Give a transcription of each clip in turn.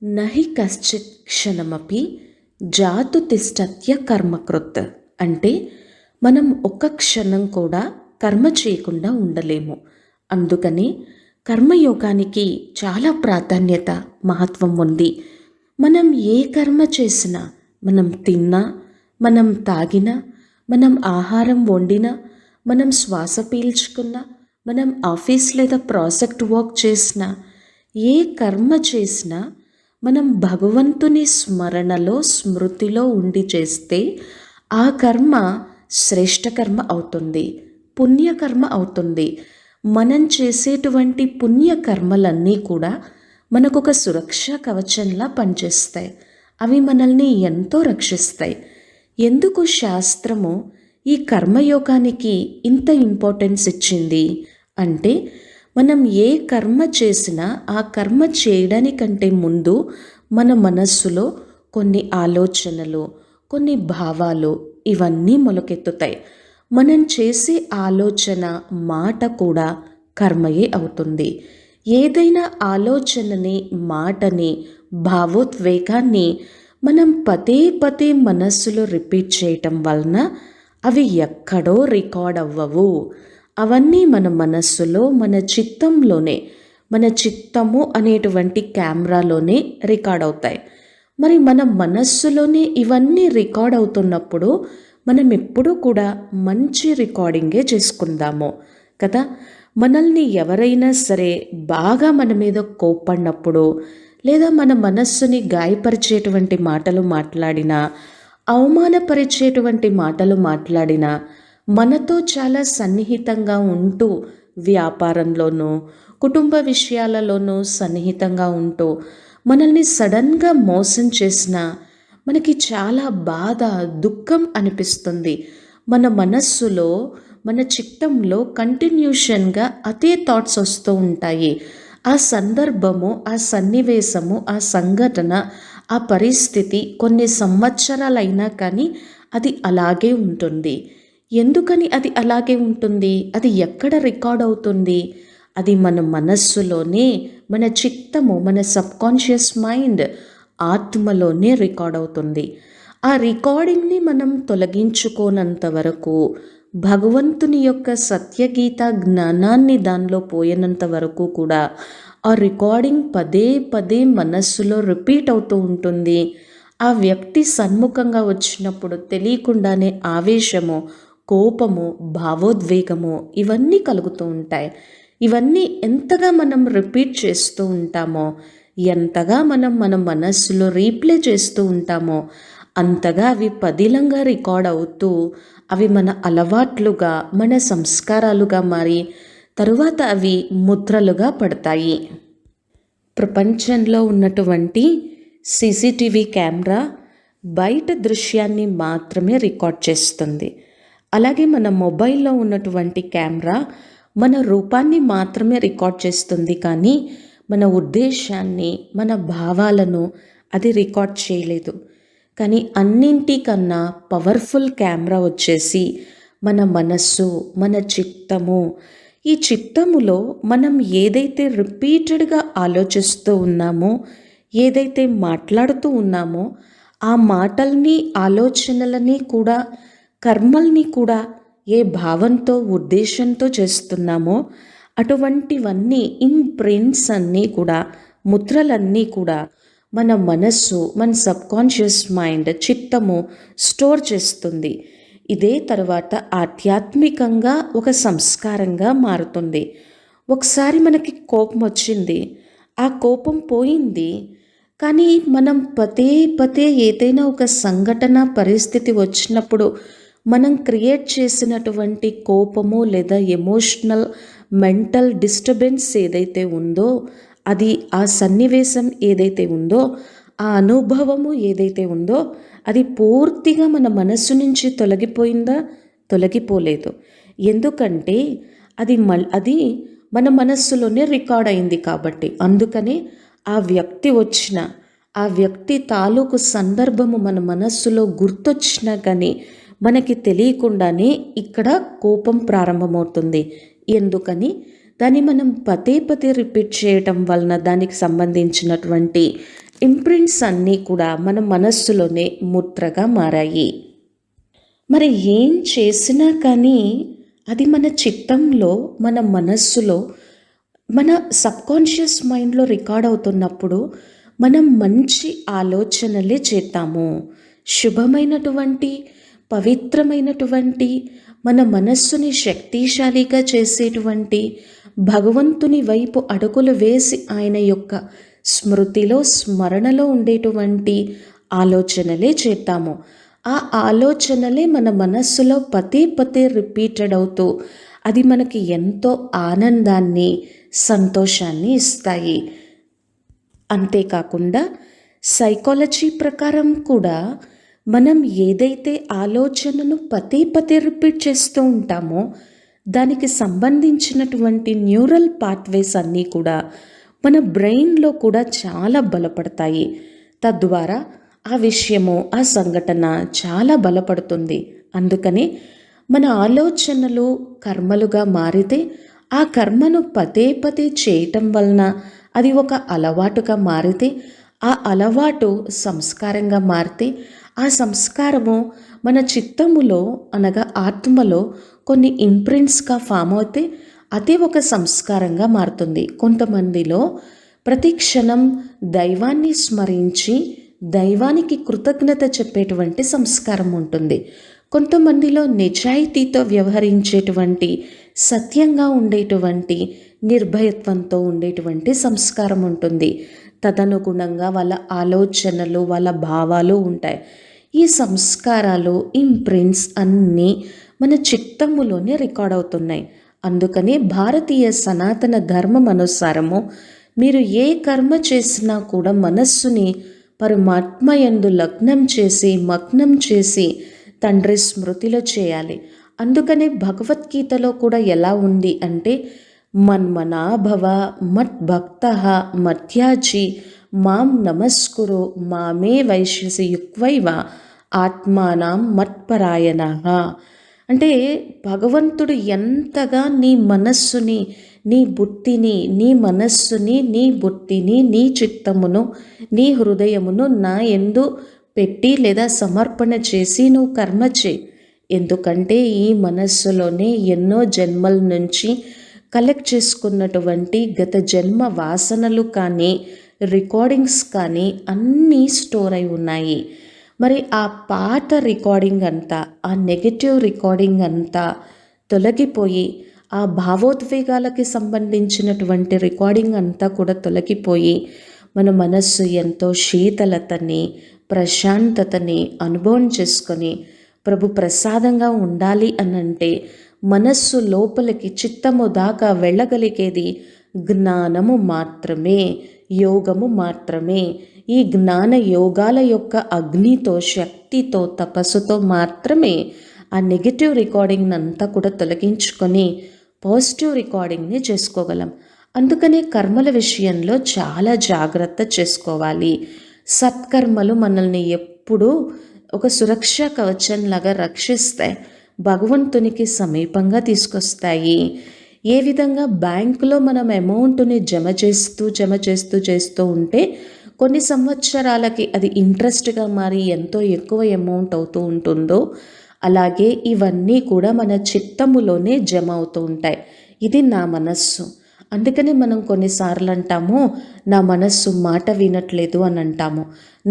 నహి కశ్చిత్ క్షణమపి జాతు తిష్టత్య కర్మకృత్. అంటే మనం ఒక్క క్షణం కూడా కర్మ చేయకుండా ఉండలేము. అందుకని కర్మయోగానికి చాలా ప్రాధాన్యత, మహత్వం ఉంది. మనం ఏ కర్మ చేసినా, మనం తిన్నా, మనం తాగినా, మనం ఆహారం వండినా, మనం శ్వాస పీల్చుకున్నా, మనం ఆఫీస్ లేదా ప్రాజెక్ట్ వర్క్ చేసినా, ఏ కర్మ చేసినా మనం భగవంతుని స్మరణలో, స్మృతిలో ఉండి చేస్తే ఆ కర్మ శ్రేష్ఠ కర్మ అవుతుంది, పుణ్యకర్మ అవుతుంది. మనం చేసేటువంటి పుణ్యకర్మలన్నీ కూడా మనకొక సురక్షా కవచంలా పనిచేస్తాయి. అవి మనల్ని ఎంతో రక్షిస్తాయి. ఎందుకు శాస్త్రము ఈ కర్మయోగానికి ఇంత ఇంపార్టెన్స్ ఇచ్చింది అంటే, మనం ఏ కర్మ చేసినా ఆ కర్మ చేయడానికంటే ముందు మన మనస్సులో కొన్ని ఆలోచనలు, కొన్ని భావాలు ఇవన్నీ మొలకెత్తుతాయి. మనం చేసే ఆలోచన, మాట కూడా కర్మయే అవుతుంది. ఏదైనా ఆలోచనని, మాటని, భావోద్వేగాన్ని మనం పదే పదే మనస్సులో రిపీట్ చేయటం వలన అవి ఎక్కడో రికార్డ్ అవ్వవు. అవన్నీ మన మనస్సులో, మన చిత్తంలోనే, మన చిత్తము అనేటువంటి కెమెరాలోనే రికార్డ్ అవుతాయి. మరి మన మనస్సులోనే ఇవన్నీ రికార్డ్ అవుతున్నప్పుడు మనం ఎప్పుడూ కూడా మంచి రికార్డింగే చేసుకుందాము కదా. మనల్ని ఎవరైనా సరే బాగా మన మీద కోప్పడినప్పుడు, లేదా మన మనస్సుని గాయపరిచేటువంటి మాటలు మాట్లాడినా, అవమానపరిచేటువంటి మాటలు మాట్లాడినా, మనతో చాలా సన్నిహితంగా ఉంటూ వ్యాపారంలోనూ, కుటుంబ విషయాలలోనూ సన్నిహితంగా ఉంటూ మనల్ని సడన్గా మోసం చేసినా మనకి చాలా బాధ, దుఃఖం అనిపిస్తుంది. మన మనస్సులో, మన చిత్తంలో కంటిన్యూషన్గా అదే థాట్స్ వస్తూ ఉంటాయి. ఆ సందర్భము, ఆ సన్నివేశము, ఆ సంఘటన, ఆ పరిస్థితి కొన్ని సంవత్సరాలైనా కానీ అది అలాగే ఉంటుంది. ఎందుకని అది అలాగే ఉంటుంది? అది ఎక్కడ రికార్డ్ అవుతుంది? అది మన మనస్సులోనే, మన చిత్తము, మన సబ్కాన్షియస్ మైండ్, ఆత్మలోనే రికార్డ్ అవుతుంది. ఆ రికార్డింగ్ని మనం తొలగించుకోనంత వరకు, భగవంతుని యొక్క సత్యగీత జ్ఞానాన్ని దానిలో పోయినంత వరకు కూడా ఆ రికార్డింగ్ పదే పదే మనస్సులో రిపీట్ అవుతూ ఉంటుంది. ఆ వ్యక్తి సన్ముఖంగా వచ్చినప్పుడు తెలియకుండానే ఆవేశము, కోపము, భావోద్వేగము ఇవన్నీ కలుగుతూ ఉంటాయి. ఇవన్నీ ఎంతగా మనం రిపీట్ చేస్తూ ఉంటామో, ఎంతగా మనం మన మనస్సులో రీప్లే చేస్తూ ఉంటామో, అంతగా అవి పదిలంగా రికార్డ్ అవుతూ అవి మన అలవాట్లుగా, మన సంస్కారాలుగా మారి తరువాత అవి ముద్రలుగా పడతాయి. ప్రపంచంలో ఉన్నటువంటి సీసీటీవీ కెమెరా బయట దృశ్యాన్ని మాత్రమే రికార్డ్ చేస్తుంది. అలాగే మన మొబైల్లో ఉన్నటువంటి కెమెరా మన రూపాన్ని మాత్రమే రికార్డ్ చేస్తుంది, కానీ మన ఉద్దేశాన్ని, మన భావాలను అది రికార్డ్ చేయలేదు. కానీ అన్నింటికన్నా పవర్ఫుల్ కెమెరా వచ్చేసి మన మనస్సు, మన చిత్తము. ఈ చిత్తములో మనం ఏదైతే రిపీటెడ్గా ఆలోచిస్తూ ఉన్నామో, ఏదైతే మాట్లాడుతూ ఉన్నామో, ఆ మాటల్ని, ఆలోచనలని కూడా, కర్మల్ని కూడా ఏ భావంతో, ఉద్దేశంతో చేస్తున్నామో అటువంటివన్నీ ఇంప్రింట్స్ అన్నీ కూడా, ముద్రలన్నీ కూడా మన మనస్సు, మన సబ్కాన్షియస్ మైండ్, చిత్తము స్టోర్ చేస్తుంది. ఇదే తర్వాత ఆధ్యాత్మికంగా ఒక సంస్కారంగా మారుతుంది. ఒకసారి మనకి కోపం వచ్చింది, ఆ కోపం పోయింది, కానీ మనం పదే పదే ఏదైనా ఒక సంఘటన, పరిస్థితి వచ్చినప్పుడు మనం క్రియేట్ చేసినటువంటి కోపము లేదా ఎమోషనల్, మెంటల్ డిస్టర్బెన్స్ ఏదైతే ఉందో, అది ఆ సన్నివేశం ఏదైతే ఉందో, ఆ అనుభవము ఏదైతే ఉందో అది పూర్తిగా మన మనస్సు నుంచి తొలగిపోయిందా? తొలగిపోలేదు. ఎందుకంటే అది మన మనస్సులోనే రికార్డ్ అయింది కాబట్టి. అందుకనే ఆ వ్యక్తి వచ్చిన, ఆ వ్యక్తి తాలూకు సందర్భము మన మనస్సులో గుర్తొచ్చినా కానీ మనకి తెలియకుండానే ఇక్కడ కోపం ప్రారంభమవుతుంది. ఎందుకని? దాన్ని మనం పదే పదే రిపీట్ చేయటం వలన దానికి సంబంధించినటువంటి ఇంప్రింట్స్ అన్నీ కూడా మన మనస్సులోనే ముద్రగా మారాయి. మరి ఏం చేసినా కానీ అది మన చిత్తంలో, మన మనస్సులో, మన సబ్కాన్షియస్ మైండ్లో రికార్డ్ అవుతున్నప్పుడు మనం మంచి ఆలోచనలే చేద్దాము. శుభమైనటువంటి, పవిత్రమైనటువంటి, మన మనస్సుని శక్తిశాలిగా చేసేటువంటి, భగవంతుని వైపు అడుగులు వేసి ఆయన యొక్క స్మృతిలో, స్మరణలో ఉండేటువంటి ఆలోచనలే చేద్దాము. ఆ ఆలోచనలే మన మనస్సులో పదే పదే రిపీటెడ్ అవుతూ అది మనకి ఎంతో ఆనందాన్ని, సంతోషాన్ని ఇస్తాయి. అంతేకాకుండా సైకాలజీ ప్రకారం కూడా మనం ఏదైతే ఆలోచనను పదే పదే రిపీట్ చేస్తూ ఉంటామో దానికి సంబంధించినటువంటి న్యూరల్ పాత్వేస్ అన్నీ కూడా మన బ్రెయిన్లో కూడా చాలా బలపడతాయి. తద్వారా ఆ విషయము, ఆ సంఘటన చాలా బలపడుతుంది. అందుకని మన ఆలోచనలు కర్మలుగా మారితే ఆ కర్మను పదే పదే చేయటం వలన అది ఒక అలవాటుగా మారితే, ఆ అలవాటు సంస్కారంగా మారితే, ఆ సంస్కారము మన చిత్తములో అనగా ఆత్మలో కొన్ని ఇంప్రింట్స్గా ఫామ్ అవుతే అదే ఒక సంస్కారంగా మారుతుంది. కొంతమందిలో ప్రతి క్షణం దైవాన్ని స్మరించి దైవానికి కృతజ్ఞత చెప్పేటువంటి సంస్కారం ఉంటుంది. కొంతమందిలో నిజాయితీతో వ్యవహరించేటువంటి, సత్యంగా ఉండేటువంటి, నిర్భయత్వంతో ఉండేటువంటి సంస్కారం ఉంటుంది. తదనుగుణంగా వాళ్ళ ఆలోచనలు, వాళ్ళ భావాలు ఉంటాయి. ఈ సంస్కారాలు, ఇంప్రింట్స్ అన్నీ మన చిత్తములోనే రికార్డ్ అవుతున్నాయి. అందుకని భారతీయ సనాతన ధర్మం అనుసారము మీరు ఏ కర్మ చేసినా కూడా మనస్సుని పరమాత్మయందు మగ్నం చేసి తండ్రి స్మృతిలో చేయాలి. అందుకనే భగవద్గీతలో కూడా ఎలా ఉంది అంటే, మన్మనాభవ మద్భక్తః మధ్యాజి మాం నమస్కురు మామే వైశ్యసి యుక్వైవ ఆత్మానం మత్పరాయణః. అంటే భగవంతుడు ఎంతగా నీ మనస్సుని, నీ బుద్ధిని, నీ మనస్సుని, నీ బుద్ధిని, నీ చిత్తమును, నీ హృదయమును నా యందు పెట్టి లేదా సమర్పణ చేసి నువ్వు కర్మ చేయి. ఎందుకంటే ఈ మనస్సులోనే ఎన్నో జన్మల నుంచి కలెక్ట్ చేసుకున్నటువంటి గత జన్మ వాసనలు కానీ, రికార్డింగ్స్ కానీ అన్నీ స్టోర్ అయి ఉన్నాయి. మరి ఆ పాత రికార్డింగ్ అంతా, ఆ నెగటివ్ రికార్డింగ్ అంతా తొలగిపోయి, ఆ భావోద్వేగాలకి సంబంధించినటువంటి రికార్డింగ్ అంతా కూడా తొలగిపోయి మన మనస్సు ఎంతో శీతలతని, ప్రశాంతతని అనుభవం చేసుకొని ప్రభు ప్రసాదంగా ఉండాలి అనంటే మనస్సు లోపలికి, చిత్తము దాకా వెళ్ళగలిగేది జ్ఞానము మాత్రమే, యోగము మాత్రమే. ఈ జ్ఞాన యోగాల యొక్క అగ్నితో, శక్తితో, తపస్సుతో మాత్రమే ఆ నెగిటివ్ రికార్డింగ్ అంతా కూడా తొలగించుకొని పాజిటివ్ రికార్డింగ్ని చేసుకోగలం. అందుకనే కర్మల విషయంలో చాలా జాగ్రత్త చేసుకోవాలి. సత్కర్మలు మనల్ని ఎప్పుడూ ఒక సురక్షా కవచంలాగా రక్షిస్తాయి, భగవంతునికి సమీపంగా తీసుకొస్తాయి. ఏ విధంగా బ్యాంకులో మనం అమౌంట్ని జమ చేస్తూ ఉంటే కొన్ని సంవత్సరాలకి అది ఇంట్రెస్ట్గా మారి ఎంతో ఎక్కువ అమౌంట్ అవుతూ ఉంటుందో, అలాగే ఇవన్నీ కూడా మన చిత్తములోనే జమ అవుతూ ఉంటాయి. ఇది నా మనస్సు. అందుకని మనం కొన్నిసార్లు అంటాము, నా మనస్సు మాట వినట్లేదు అని అంటాము,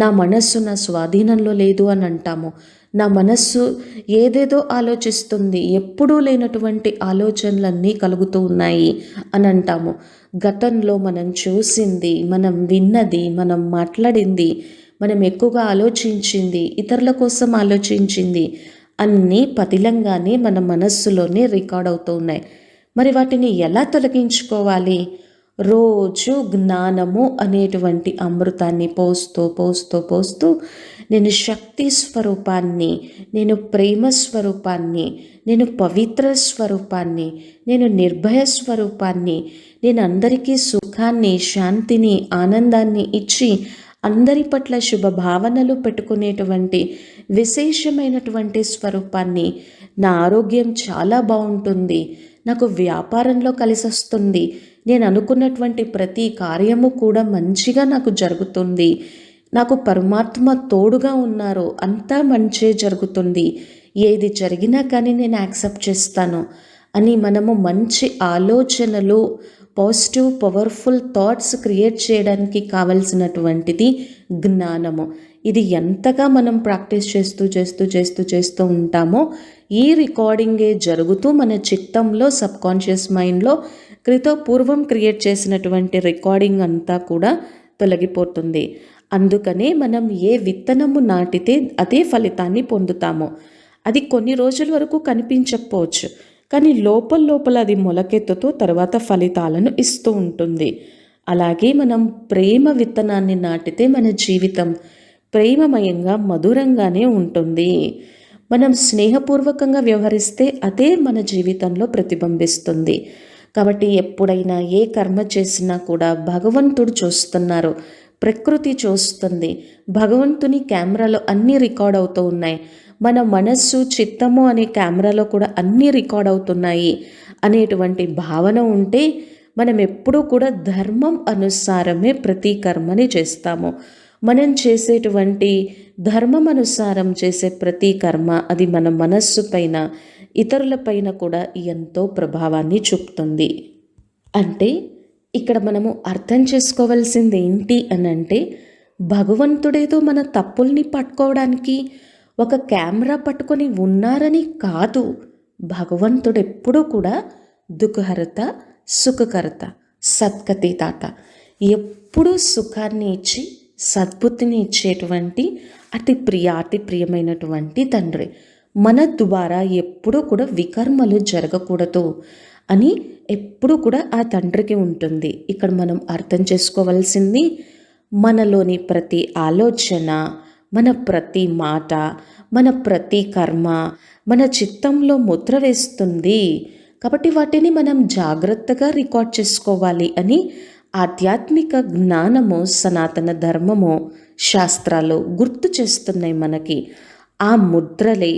నా మనస్సు నా స్వాధీనంలో లేదు అని అంటాము, నా మనస్సు ఏదేదో ఆలోచిస్తుంది, ఎప్పుడూ లేనటువంటి ఆలోచనలన్నీ కలుగుతూ ఉన్నాయి అని అంటాము. గతంలో మనం చూసింది, మనం విన్నది, మనం మాట్లాడింది, మనం ఎక్కువగా ఆలోచించింది, ఇతరుల కోసం ఆలోచించింది అన్నీ పదిలంగానే మన మనస్సులోనే రికార్డ్ అవుతూ ఉన్నాయి. మరి వాటిని ఎలా తొలగించుకోవాలి? రోజు జ్ఞానము అనేటువంటి అమృతాన్ని పోస్తూ నేను శక్తి స్వరూపాన్ని, నేను ప్రేమ స్వరూపాన్ని, నేను పవిత్ర స్వరూపాన్ని, నేను నిర్భయ స్వరూపాన్ని, నేను అందరికీ సుఖాన్ని, శాంతిని, ఆనందాన్ని ఇచ్చి అందరి పట్ల శుభభావనలు పెట్టుకునేటువంటి విశేషమైనటువంటి స్వరూపాన్ని, నా ఆరోగ్యం చాలా బాగుంటుంది, నాకు వ్యాపారంలో కలిసి వస్తుంది, నేను అనుకున్నటువంటి ప్రతి కార్యము కూడా మంచిగా నాకు జరుగుతుంది, నాకు పరమాత్మ తోడుగా ఉన్నారు, అంతా మంచే జరుగుతుంది, ఏది జరిగినా కానీ నేను యాక్సెప్ట్ చేస్తాను అని మనము మంచి ఆలోచనలు, పాజిటివ్ పవర్ఫుల్ థాట్స్ క్రియేట్ చేయడానికి కావలసినటువంటిది జ్ఞానము. ఇది ఎంతగా మనం ప్రాక్టీస్ చేస్తూ చేస్తూ చేస్తూ చేస్తూ ఉంటామో ఈ రికార్డింగే జరుగుతూ మన చిత్తంలో, సబ్కాన్షియస్ మైండ్లో పూర్వం క్రియేట్ చేసినటువంటి రికార్డింగ్ అంతా కూడా తొలగిపోతుంది. అందుకనే మనం ఏ విత్తనము నాటితే అదే ఫలితాన్ని పొందుతాము. అది కొన్ని రోజుల వరకు కనిపించకపోవచ్చు, కానీ లోపల అది మొలకెత్తుతూ తర్వాత ఫలితాలను ఇస్తూ ఉంటుంది. అలాగే మనం ప్రేమ విత్తనాన్ని నాటితే మన జీవితం ప్రేమమయంగా మధురంగానే ఉంటుంది. మనం స్నేహపూర్వకంగా వ్యవహరిస్తే అదే మన జీవితంలో ప్రతిబింబిస్తుంది. కాబట్టి ఎప్పుడైనా ఏ కర్మ చేసినా కూడా భగవంతుడు చూస్తున్నారు, ప్రకృతి చూస్తుంది, భగవంతుని కెమెరాలో అన్నీ రికార్డ్ అవుతూ ఉన్నాయి, మన మనస్సు చిత్తము అనే కెమెరాలో కూడా అన్నీ రికార్డ్ అవుతున్నాయి అనేటువంటి భావన ఉంటే మనం ఎప్పుడూ కూడా ధర్మం అనుసారమే ప్రతి కర్మని చేస్తాము. మనం చేసేటువంటి ధర్మం అనుసారం చేసే ప్రతి కర్మ అది మన మనస్సు పైన, ఇతరులపైన కూడా ఎంతో ప్రభావాన్ని చూపుతుంది. అంటే ఇక్కడ మనము అర్థం చేసుకోవాల్సింది ఏంటి అని అంటే, భగవంతుడేదో మన తప్పుల్ని పట్టుకోవడానికి ఒక కెమెరా పట్టుకొని ఉన్నారని కాదు. భగవంతుడు ఎప్పుడూ కూడా దుఃఖహర్త, సుఖకర్త, సద్గతిదాత, ఎప్పుడూ సుఖాన్ని ఇచ్చి సద్బుద్ధిని ఇచ్చేటువంటి అతి ప్రియమైనటువంటి తండ్రి. మన ద్వారా ఎప్పుడూ కూడా వికర్మలు జరగకూడదు అని ఎప్పుడూ కూడా ఆ తండ్రికి ఉంటుంది. ఇక్కడ మనం అర్థం చేసుకోవాల్సింది, మనలోని ప్రతి ఆలోచన, మన ప్రతి మాట, మన ప్రతి కర్మ మన చిత్తంలో ముద్ర వేస్తుంది. కాబట్టి వాటిని మనం జాగ్రత్తగా రికార్డ్ చేసుకోవాలి అని ఆధ్యాత్మిక జ్ఞానము, సనాతన ధర్మము, శాస్త్రాలు గుర్తు చేస్తున్నాయి మనకి. ఆ ముద్రలే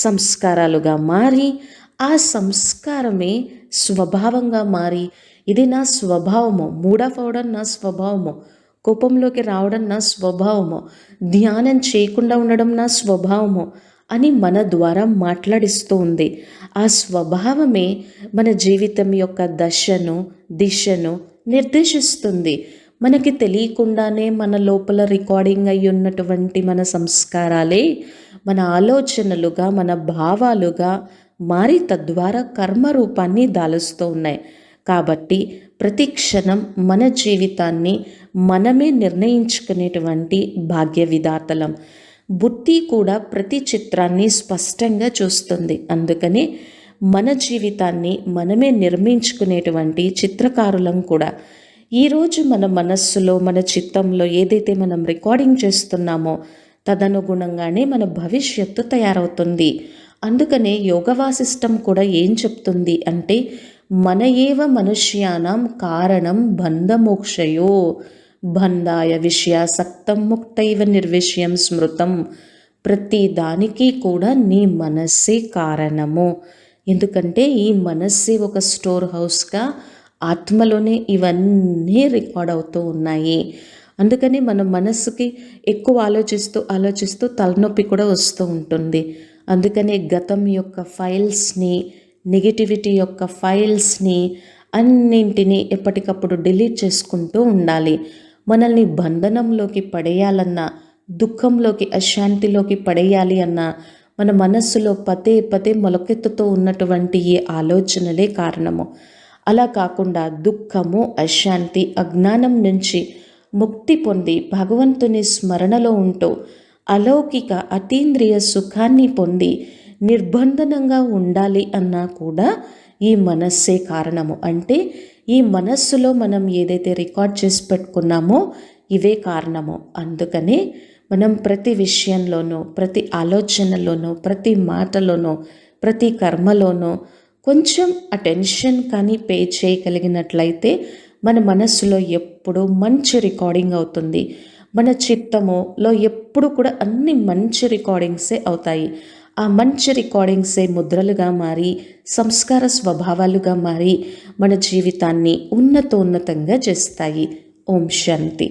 సంస్కారాలుగా మారి, ఆ సంస్కారమే స్వభావంగా మారి, ఇది నా స్వభావము, మూడఫ్ అవడం నా స్వభావము, కోపంలోకి రావడం నా స్వభావము, ధ్యానం చేయకుండా ఉండడం నా స్వభావము అని మన ద్వారా మాట్లాడిస్తూ ఉంది. ఆ స్వభావమే మన జీవితం యొక్క దశను, దిశను నిర్దేశిస్తుంది. మనకి తెలియకుండానే మన లోపల రికార్డింగ్ అయి ఉన్నటువంటి మన సంస్కారాలే మన ఆలోచనలుగా, మన భావాలుగా మారి తద్వారా కర్మ రూపాన్ని దాలుస్తూ ఉన్నాయి. కాబట్టి ప్రతి క్షణం మన జీవితాన్ని మనమే నిర్ణయించుకునేటువంటి భాగ్య విధాతలం. బుద్ధి కూడా ప్రతి చిత్రాన్ని స్పష్టంగా చూస్తుంది. అందుకనే మన జీవితాన్ని మనమే నిర్మించుకునేటువంటి చిత్రకారులం కూడా. ఈరోజు మన మనస్సులో, మన చిత్తంలో ఏదైతే మనం రికార్డింగ్ చేస్తున్నామో తదనుగుణంగానే మన భవిష్యత్తు తయారవుతుంది. అందుకనే యోగ వాసిష్టం కూడా ఏం చెప్తుంది అంటే, మన ఏవ మనుష్యానాం కారణం బంధమోక్షయో బంధాయ విషయాసక్తం ముక్తైవ నిర్విషయం స్మృతం. ప్రతి దానికి కూడా నీ మనస్సే కారణము. ఎందుకంటే ఈ మనస్సే ఒక స్టోర్ హౌస్గా ఆత్మలోనే ఇవన్నీ రికార్డ్ అవుతూ ఉన్నాయి. అందుకని మన మనస్సుకి ఎక్కువ ఆలోచిస్తూ తలనొప్పి కూడా వస్తూ ఉంటుంది. అందుకనే గతం యొక్క ఫైల్స్ని, నెగిటివిటీ యొక్క ఫైల్స్ని అన్నింటినీ ఎప్పటికప్పుడు డిలీట్ చేసుకుంటూ ఉండాలి. మనల్ని బంధనంలోకి పడేయాలన్నా, దుఃఖంలోకి, అశాంతిలోకి పడేయాలి అన్నా మన మనస్సులో పదే మొలకెత్తుతూ ఉన్నటువంటి ఈ ఆలోచనలే కారణము. అలా కాకుండా దుఃఖము, అశాంతి, అజ్ఞానం నుంచి ముక్తి పొంది భగవంతుని స్మరణలో ఉంటూ అలౌకిక అతీంద్రియ సుఖాన్ని పొంది నిర్బంధనంగా ఉండాలి అన్నా కూడా ఈ మనస్సే కారణము. అంటే ఈ మనస్సులో మనం ఏదైతే రికార్డ్ చేసి పెట్టుకున్నామో ఇవే కారణము. అందుకనే మనం ప్రతి విషయంలోనూ, ప్రతి ఆలోచనలోనూ, ప్రతి మాటలోనూ, ప్రతి కర్మలోనూ కొంచెం అటెన్షన్ కానీ పే చేయగలిగినట్లయితే మన మనస్సులో ఎప్పుడూ మంచి రికార్డింగ్ అవుతుంది. మన చిత్తములో ఎప్పుడు కూడా అన్ని మంచి రికార్డింగ్సే అవుతాయి. ఆ మంచి రికార్డింగ్సే ముద్రలుగా మారి, సంస్కార స్వభావాలుగా మారి మన జీవితాన్ని ఉన్నతంగా చేస్తాయి. ఓం శాంతి.